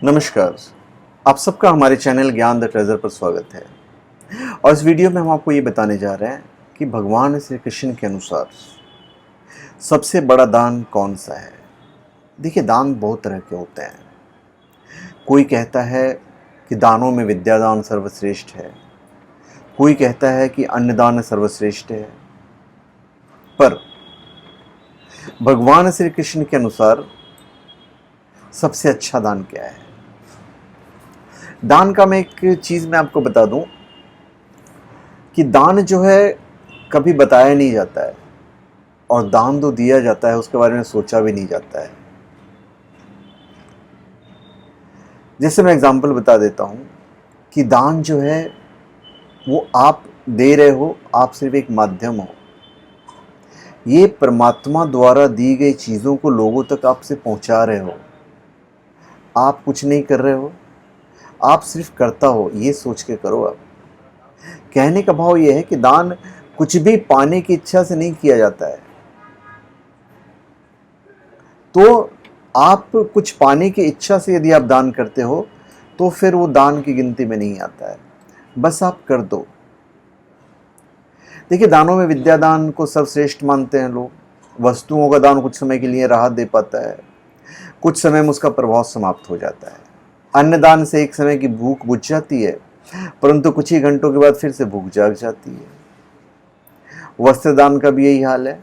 नमस्कार। आप सबका हमारे चैनल ज्ञान द ट्रेजर पर स्वागत है। और इस वीडियो में हम आपको ये बताने जा रहे हैं कि भगवान श्री कृष्ण के अनुसार सबसे बड़ा दान कौन सा है। देखिए, दान बहुत तरह के होते हैं। कोई कहता है कि दानों में विद्यादान सर्वश्रेष्ठ है, कोई कहता है कि अन्नदान सर्वश्रेष्ठ है। पर भगवान श्री कृष्ण के अनुसार सबसे अच्छा दान क्या है। दान का मैं एक चीज़ मैं आपको बता दूं कि दान जो है कभी बताया नहीं जाता है, और दान तो दिया जाता है उसके बारे में सोचा भी नहीं जाता है। जैसे मैं एग्जांपल बता देता हूं कि दान जो है वो आप दे रहे हो, आप सिर्फ एक माध्यम हो। ये परमात्मा द्वारा दी गई चीज़ों को लोगों तक आपसे पहुंचा रहे हो। आप कुछ नहीं कर रहे हो, आप सिर्फ करता हो। ये सोच के करो। आप कहने का भाव ये है कि दान कुछ भी पाने की इच्छा से नहीं किया जाता है। तो आप कुछ पाने की इच्छा से यदि आप दान करते हो तो फिर वो दान की गिनती में नहीं आता है। बस आप कर दो। देखिए, दानों में विद्यादान को सर्वश्रेष्ठ मानते हैं लोग। वस्तुओं का दान कुछ समय के लिए राहत दे पाता है, कुछ समय में उसका प्रभाव समाप्त हो जाता है। अन्नदान से एक समय की भूख बुझ जाती है, परंतु कुछ ही घंटों के बाद फिर से भूख जाग जाती है। वस्त्रदान का भी यही हाल है,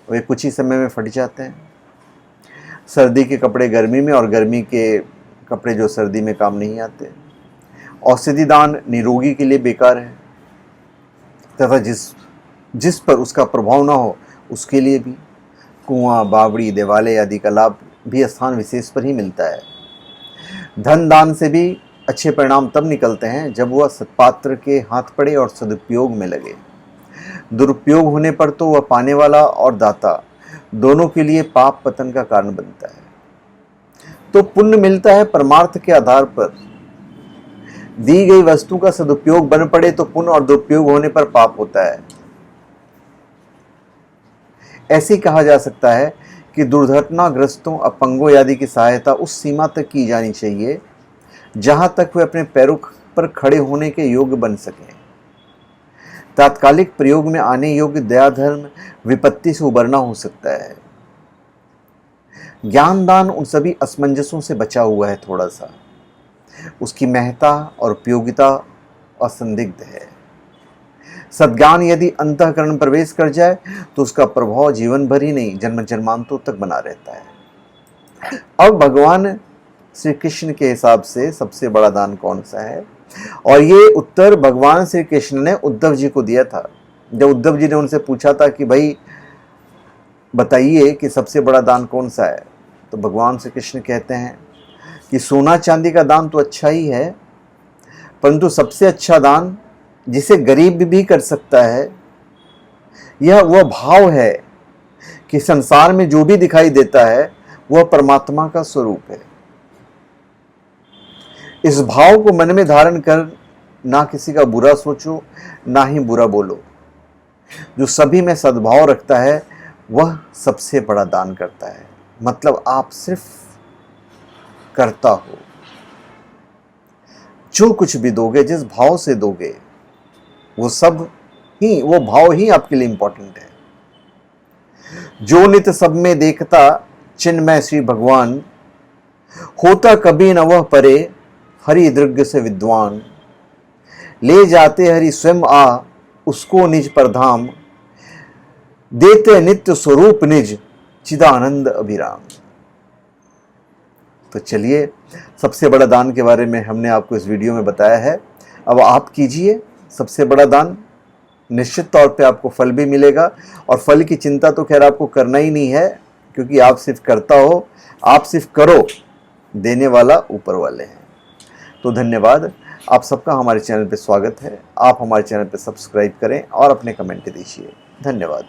वे कुछ ही समय में फट जाते हैं। सर्दी के कपड़े गर्मी में, और गर्मी के कपड़े जो सर्दी में काम नहीं आते। औषधि दान निरोगी के लिए बेकार है, तथा जिस पर उसका प्रभाव ना हो उसके लिए भी। कुआं, बावड़ी, देवालय आदि का लाभ भी स्थान विशेष पर ही मिलता है। धन दान से भी अच्छे परिणाम तब निकलते हैं जब वह सत्पात्र के हाथ पड़े और सदुपयोग में लगे। दुरुपयोग होने पर तो वह पाने वाला और दाता दोनों के लिए पाप पतन का कारण बनता है। तो पुण्य मिलता है परमार्थ के आधार पर। दी गई वस्तु का सदुपयोग बन पड़े तो पुण्य, और दुरुपयोग होने पर पाप होता है। ऐसे ही कहा जा सकता है कि दुर्घटनाग्रस्तों, अपंगों आदि की सहायता उस सीमा तक की जानी चाहिए जहां तक वे अपने पैरों पर खड़े होने के योग्य बन सकें। तात्कालिक प्रयोग में आने योग्य दया धर्म विपत्ति से उबरना हो सकता है। ज्ञान दान उन सभी असमंजसों से बचा हुआ है। थोड़ा सा उसकी महत्ता और उपयोगिता असंदिग्ध है। सद्ज्ञान यदि अंतःकरण प्रवेश कर जाए तो उसका प्रभाव जीवन भर ही नहीं, जन्म जन्मांतों तक बना रहता है। अब भगवान श्री कृष्ण के हिसाब से सबसे बड़ा दान कौन सा है, और ये उत्तर भगवान श्री कृष्ण ने उद्धव जी को दिया था। जब उद्धव जी ने उनसे पूछा था कि भाई बताइए कि सबसे बड़ा दान कौन सा है, तो भगवान श्री कृष्ण कहते हैं कि सोना चांदी का दान तो अच्छा ही है, परंतु सबसे अच्छा दान जिसे गरीब भी कर सकता है, यह वह भाव है कि संसार में जो भी दिखाई देता है वह परमात्मा का स्वरूप है। इस भाव को मन में धारण कर ना किसी का बुरा सोचो, ना ही बुरा बोलो। जो सभी में सद्भाव रखता है वह सबसे बड़ा दान करता है। मतलब आप सिर्फ करता हो। जो कुछ भी दोगे, जिस भाव से दोगे, वो भाव ही आपके लिए इंपॉर्टेंट है। जो नित सब में देखता चिन्मय श्री भगवान, होता कभी न वह परे हरि दृग्य से विद्वान। ले जाते हरि स्वयं आ उसको निज पर धाम, देते नित्य स्वरूप निज चिदानंद अभिराम। तो चलिए, सबसे बड़ा दान के बारे में हमने आपको इस वीडियो में बताया है। अब आप कीजिए सबसे बड़ा दान। निश्चित तौर पे आपको फल भी मिलेगा, और फल की चिंता तो खैर आपको करना ही नहीं है, क्योंकि आप सिर्फ करता हो, आप सिर्फ करो, देने वाला ऊपर वाले हैं। तो धन्यवाद। आप सबका हमारे चैनल पे स्वागत है। आप हमारे चैनल पे सब्सक्राइब करें और अपने कमेंट दीजिए। धन्यवाद।